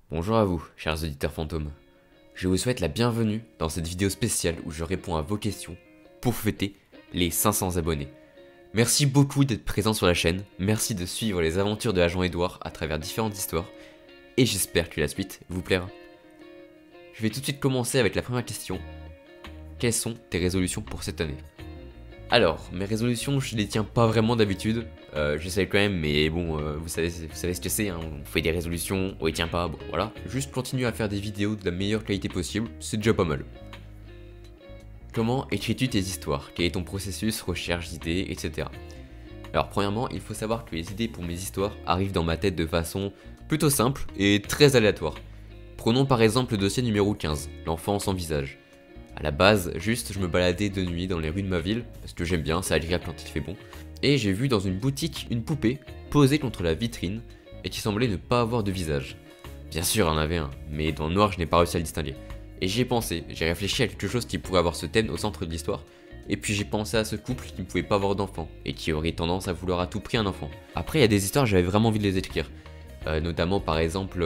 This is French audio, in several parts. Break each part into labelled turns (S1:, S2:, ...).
S1: Bonjour à vous, chers auditeurs fantômes. Je vous souhaite la bienvenue dans cette vidéo spéciale où je réponds à vos questions pour fêter les 500 abonnés. Merci beaucoup d'être présent sur la chaîne, merci de suivre les aventures de Agent Edouard à travers différentes histoires, et j'espère que la suite vous plaira. Je vais tout de suite commencer avec la première question. Quelles sont tes résolutions pour cette année? Alors, mes résolutions, je les tiens pas vraiment d'habitude. J'essaie quand même, mais bon, vous savez ce que c'est, hein, on fait des résolutions, on les tient pas, bon voilà. Juste continuer à faire des vidéos de la meilleure qualité possible, c'est déjà pas mal. Comment écris-tu tes histoires? Quel est ton processus, recherche d'idées, etc. Alors premièrement, il faut savoir que les idées pour mes histoires arrivent dans ma tête de façon plutôt simple et très aléatoire. Prenons par exemple le dossier numéro 15, l'enfant sans visage. À la base, juste je me baladais de nuit dans les rues de ma ville, parce que j'aime bien, c'est agréable quand il fait bon, et j'ai vu dans une boutique une poupée posée contre la vitrine et qui semblait ne pas avoir de visage. Bien sûr, il en avait un, mais dans le noir je n'ai pas réussi à le distinguer. Et j'y ai pensé, j'ai réfléchi à quelque chose qui pourrait avoir ce thème au centre de l'histoire, et puis j'ai pensé à ce couple qui ne pouvait pas avoir d'enfant, et qui aurait tendance à vouloir à tout prix un enfant. Après il y a des histoires, j'avais vraiment envie de les écrire. Notamment par exemple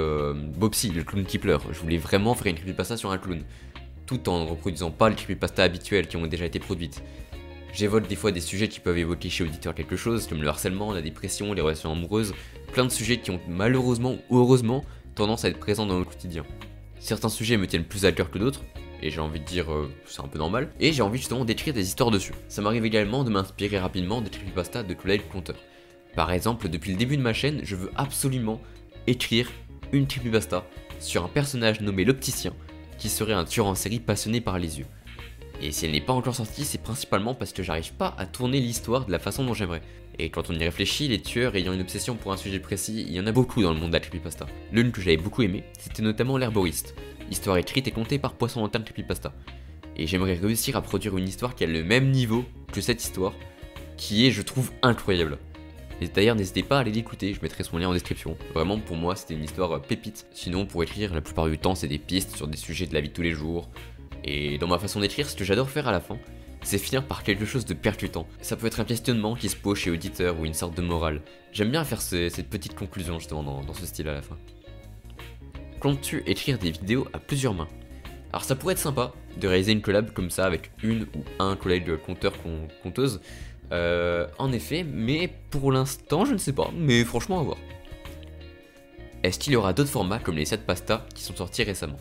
S1: Bobsy, le clown qui pleure. Je voulais vraiment faire une creepypasta sur un clown, tout en ne reproduisant pas les creepypastas habituelles qui ont déjà été produites. J'évoque des fois des sujets qui peuvent évoquer chez l'auditeur quelque chose, comme le harcèlement, la dépression, les relations amoureuses, plein de sujets qui ont malheureusement ou heureusement tendance à être présents dans le quotidien. Certains sujets me tiennent plus à cœur que d'autres, et j'ai envie de dire c'est un peu normal, et j'ai envie justement d'écrire des histoires dessus. Ça m'arrive également de m'inspirer rapidement des creepypastas de collègues conteurs. Par exemple, depuis le début de ma chaîne, je veux absolument écrire une creepypasta sur un personnage nommé l'Opticien, qui serait un tueur en série passionné par les yeux. Et si elle n'est pas encore sortie, c'est principalement parce que j'arrive pas à tourner l'histoire de la façon dont j'aimerais. Et quand on y réfléchit, les tueurs ayant une obsession pour un sujet précis, il y en a beaucoup dans le monde de la creepypasta. L'une que j'avais beaucoup aimé, c'était notamment l'herboriste, histoire écrite et contée par Poisson Lanterne Creepypasta. Et j'aimerais réussir à produire une histoire qui a le même niveau que cette histoire, qui est, je trouve, incroyable. Et d'ailleurs, n'hésitez pas à aller l'écouter, je mettrai son lien en description. Vraiment, pour moi, c'était une histoire pépite. Sinon, pour écrire, la plupart du temps, c'est des pistes sur des sujets de la vie de tous les jours. Et dans ma façon d'écrire, ce que j'adore faire à la fin, c'est finir par quelque chose de percutant. Ça peut être un questionnement qui se pose chez l'auditeur ou une sorte de morale. J'aime bien faire cette petite conclusion justement dans ce style à la fin. Comptes-tu écrire des vidéos à plusieurs mains? Alors ça pourrait être sympa de réaliser une collab comme ça avec une ou un collègue conteur conteuse. En effet, mais pour l'instant je ne sais pas, mais franchement à voir. Est-ce qu'il y aura d'autres formats comme les sad pasta qui sont sortis récemment?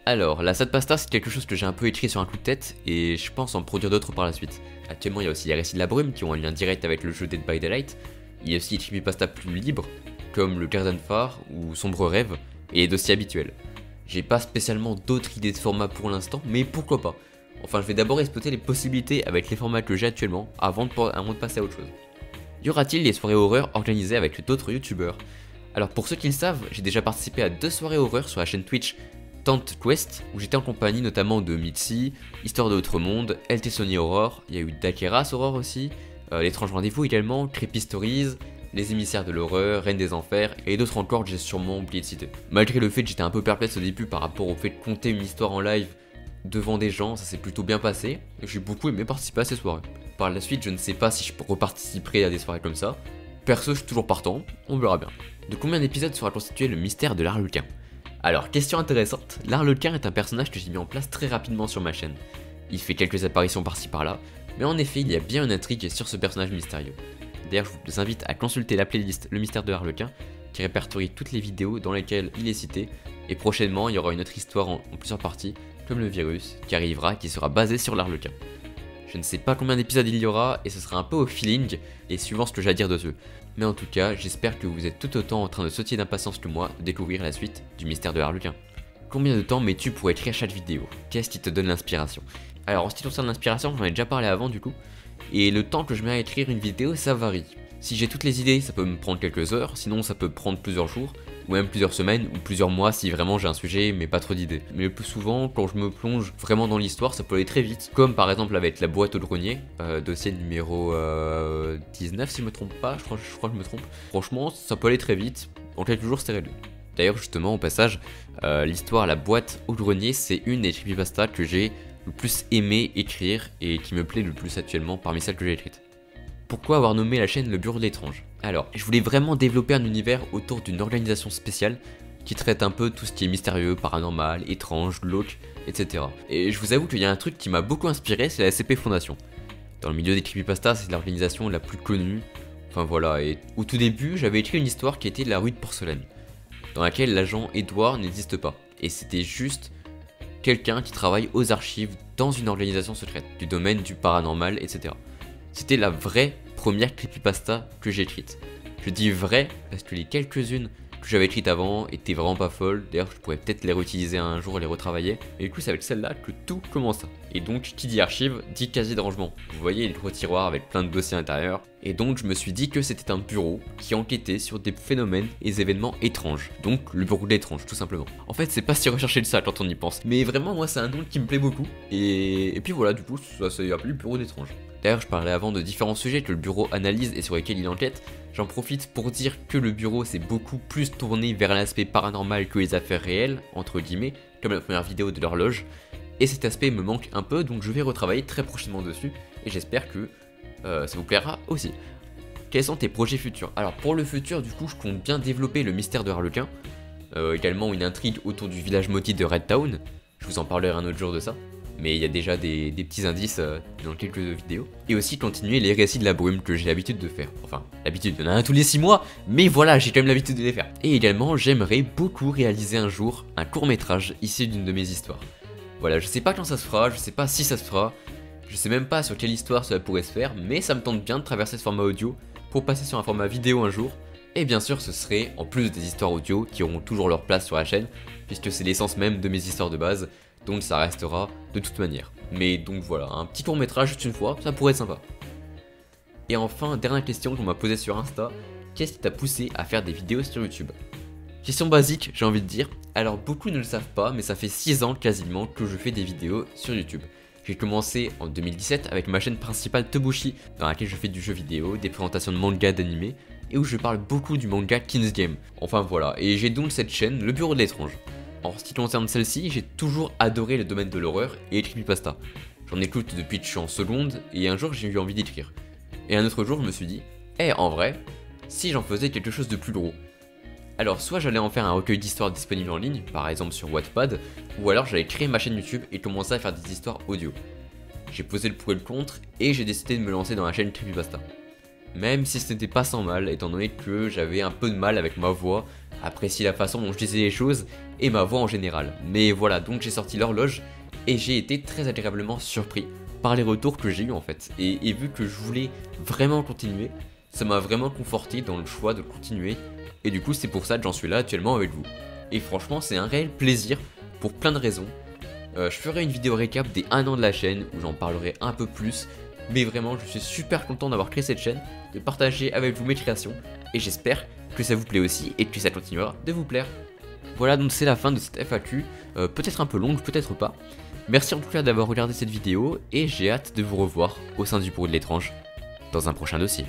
S1: Alors, la sad pasta c'est quelque chose que j'ai un peu écrit sur un coup de tête et je pense en produire d'autres par la suite. Actuellement il y a aussi les récits de la brume qui ont un lien direct avec le jeu Dead by Daylight. Il y a aussi les creepypasta plus libres comme le Garden Phare ou Sombre Rêve et les dossiers habituels. J'ai pas spécialement d'autres idées de format pour l'instant, mais pourquoi pas. Enfin je vais d'abord exploiter les possibilités avec les formats que j'ai actuellement avant de passer à autre chose. Y aura-t-il des soirées horreur organisées avec d'autres youtubeurs? Alors pour ceux qui le savent, j'ai déjà participé à 2 soirées horreur sur la chaîne Twitch Tante Quest, où j'étais en compagnie notamment de Mitzi, Histoire de l'autre monde, LT Sony Horror, il y a eu Dakeras Horror aussi, L'étrange rendez-vous également, Creepy Stories, Les émissaires de l'horreur, Reine des enfers, et d'autres encore que j'ai sûrement oublié de citer. Malgré le fait que j'étais un peu perplexe au début par rapport au fait de compter une histoire en live devant des gens, ça s'est plutôt bien passé, et j'ai beaucoup aimé participer à ces soirées. Par la suite, je ne sais pas si je reparticiperai à des soirées comme ça. Perso, je suis toujours partant, on verra bien. De combien d'épisodes sera constitué le mystère de l'Arlequin? Alors, question intéressante, l'Arlequin est un personnage que j'ai mis en place très rapidement sur ma chaîne. Il fait quelques apparitions par-ci par-là, mais en effet, il y a bien une intrigue sur ce personnage mystérieux. D'ailleurs, je vous invite à consulter la playlist Le mystère de l'Arlequin, qui répertorie toutes les vidéos dans lesquelles il est cité, et prochainement, il y aura une autre histoire en plusieurs parties, comme le virus, qui arrivera et qui sera basé sur l'Arlequin. Je ne sais pas combien d'épisodes il y aura, et ce sera un peu au feeling, et suivant ce que j'ai à dire dessus. Mais en tout cas, j'espère que vous êtes tout autant en train de sautiller d'impatience que moi de découvrir la suite du mystère de l'Arlequin. Combien de temps mets-tu pour écrire chaque vidéo? Qu'est-ce qui te donne l'inspiration? Alors en ce qui concerne l'inspiration, j'en ai déjà parlé avant du coup, et le temps que je mets à écrire une vidéo, ça varie. Si j'ai toutes les idées, ça peut me prendre quelques heures, sinon ça peut prendre plusieurs jours, ou même plusieurs semaines, ou plusieurs mois si vraiment j'ai un sujet mais pas trop d'idées. Mais le plus souvent, quand je me plonge vraiment dans l'histoire, ça peut aller très vite, comme par exemple avec la boîte au grenier, dossier numéro 19 si je me trompe pas, je crois que je me trompe. Franchement, ça peut aller très vite, en quelques jours c'est réglé. D'ailleurs justement, au passage, l'histoire La boîte au grenier, c'est une des creepypastas que j'ai le plus aimé écrire et qui me plaît le plus actuellement parmi celles que j'ai écrites. pourquoi avoir nommé la chaîne Le Bureau de l'étrange? Alors, je voulais vraiment développer un univers autour d'une organisation spéciale qui traite un peu tout ce qui est mystérieux, paranormal, étrange, glauque, etc. Et je vous avoue qu'il y a un truc qui m'a beaucoup inspiré, c'est la SCP Fondation. Dans le milieu des creepypastas, c'est l'organisation la plus connue. Enfin voilà, et au tout début, j'avais écrit une histoire qui était la rue de Porcelaine, dans laquelle l'agent Edward n'existe pas. Et c'était juste quelqu'un qui travaille aux archives dans une organisation secrète, du domaine du paranormal, etc. C'était la vraie première creepypasta que j'ai écrite. Je dis vraie parce que les quelques-unes que j'avais écrites avant étaient vraiment pas folles. D'ailleurs, je pourrais peut-être les réutiliser un jour et les retravailler. Et du coup, c'est avec celle-là que tout commença. Et donc, qui dit archive, dit casier de rangement. Vous voyez les gros tiroirs avec plein de dossiers à l'intérieur. Et donc, je me suis dit que c'était un bureau qui enquêtait sur des phénomènes et des événements étranges. Donc, le bureau de l'étrange, tout simplement. En fait, c'est pas si recherché de ça quand on y pense. Mais vraiment, moi, c'est un nom qui me plaît beaucoup. Et puis voilà, du coup, ça s'est appelé bureau d'étrange. D'ailleurs, je parlais avant de différents sujets que le bureau analyse et sur lesquels il enquête. J'en profite pour dire que le bureau s'est beaucoup plus tourné vers l'aspect paranormal que les affaires réelles, entre guillemets, comme la première vidéo de l'horloge. Et cet aspect me manque un peu, donc je vais retravailler très prochainement dessus. Et j'espère que ça vous plaira aussi. Quels sont tes projets futurs? Alors pour le futur, du coup, je compte bien développer le mystère de Harlequin. Également une intrigue autour du village maudit de Red Town. Je vous en parlerai un autre jour de ça. Mais il y a déjà des petits indices dans quelques vidéos. Et aussi continuer les récits de la brume que j'ai l'habitude de faire. Enfin, l'habitude, il y en a un tous les 6 mois, mais voilà, j'ai quand même l'habitude de les faire. Et également, j'aimerais beaucoup réaliser un jour un court-métrage issu d'une de mes histoires. Voilà, je sais pas quand ça se fera, je sais pas si ça se fera, je sais même pas sur quelle histoire cela pourrait se faire, mais ça me tente bien de traverser ce format audio pour passer sur un format vidéo un jour. Et bien sûr, ce serait en plus des histoires audio qui auront toujours leur place sur la chaîne, puisque c'est l'essence même de mes histoires de base. Donc ça restera de toute manière. Mais donc voilà, un petit court métrage juste une fois, ça pourrait être sympa. Et enfin, dernière question qu'on m'a posée sur Insta, qu'est-ce qui t'a poussé à faire des vidéos sur YouTube? Question basique, j'ai envie de dire. Alors beaucoup ne le savent pas, mais ça fait 6 ans quasiment que je fais des vidéos sur YouTube. J'ai commencé en 2017 avec ma chaîne principale Tobushi, dans laquelle je fais du jeu vidéo, des présentations de manga, d'animé, et où je parle beaucoup du manga King's Game. Enfin voilà, et j'ai donc cette chaîne, Le Bureau de l'étrange. En ce qui concerne celle-ci, j'ai toujours adoré le domaine de l'horreur et les creepypasta. J'en écoute depuis que je suis en seconde, et un jour j'ai eu envie d'écrire. Et un autre jour je me suis dit, en vrai, si j'en faisais quelque chose de plus gros. Alors soit j'allais en faire un recueil d'histoires disponible en ligne, par exemple sur Wattpad, ou alors j'allais créer ma chaîne YouTube et commencer à faire des histoires audio. J'ai posé le pour et le contre, et j'ai décidé de me lancer dans la chaîne Creepypasta. Même si ce n'était pas sans mal, étant donné que j'avais un peu de mal avec ma voix, apprécier la façon dont je disais les choses, et ma voix en général. Mais voilà, donc j'ai sorti l'horloge, et j'ai été très agréablement surpris par les retours que j'ai eu en fait. Et vu que je voulais vraiment continuer, ça m'a vraiment conforté dans le choix de continuer, et du coup c'est pour ça que j'en suis là actuellement avec vous. Et franchement c'est un réel plaisir, pour plein de raisons. Je ferai une vidéo récap des 1 an de la chaîne, où j'en parlerai un peu plus, mais vraiment je suis super content d'avoir créé cette chaîne, de partager avec vous mes créations, et j'espère que ça vous plaît aussi et que ça continuera de vous plaire. Voilà, donc c'est la fin de cette FAQ, peut-être un peu longue, peut-être pas. Merci en tout cas d'avoir regardé cette vidéo, et j'ai hâte de vous revoir au sein du Bureau de l'étrange dans un prochain dossier.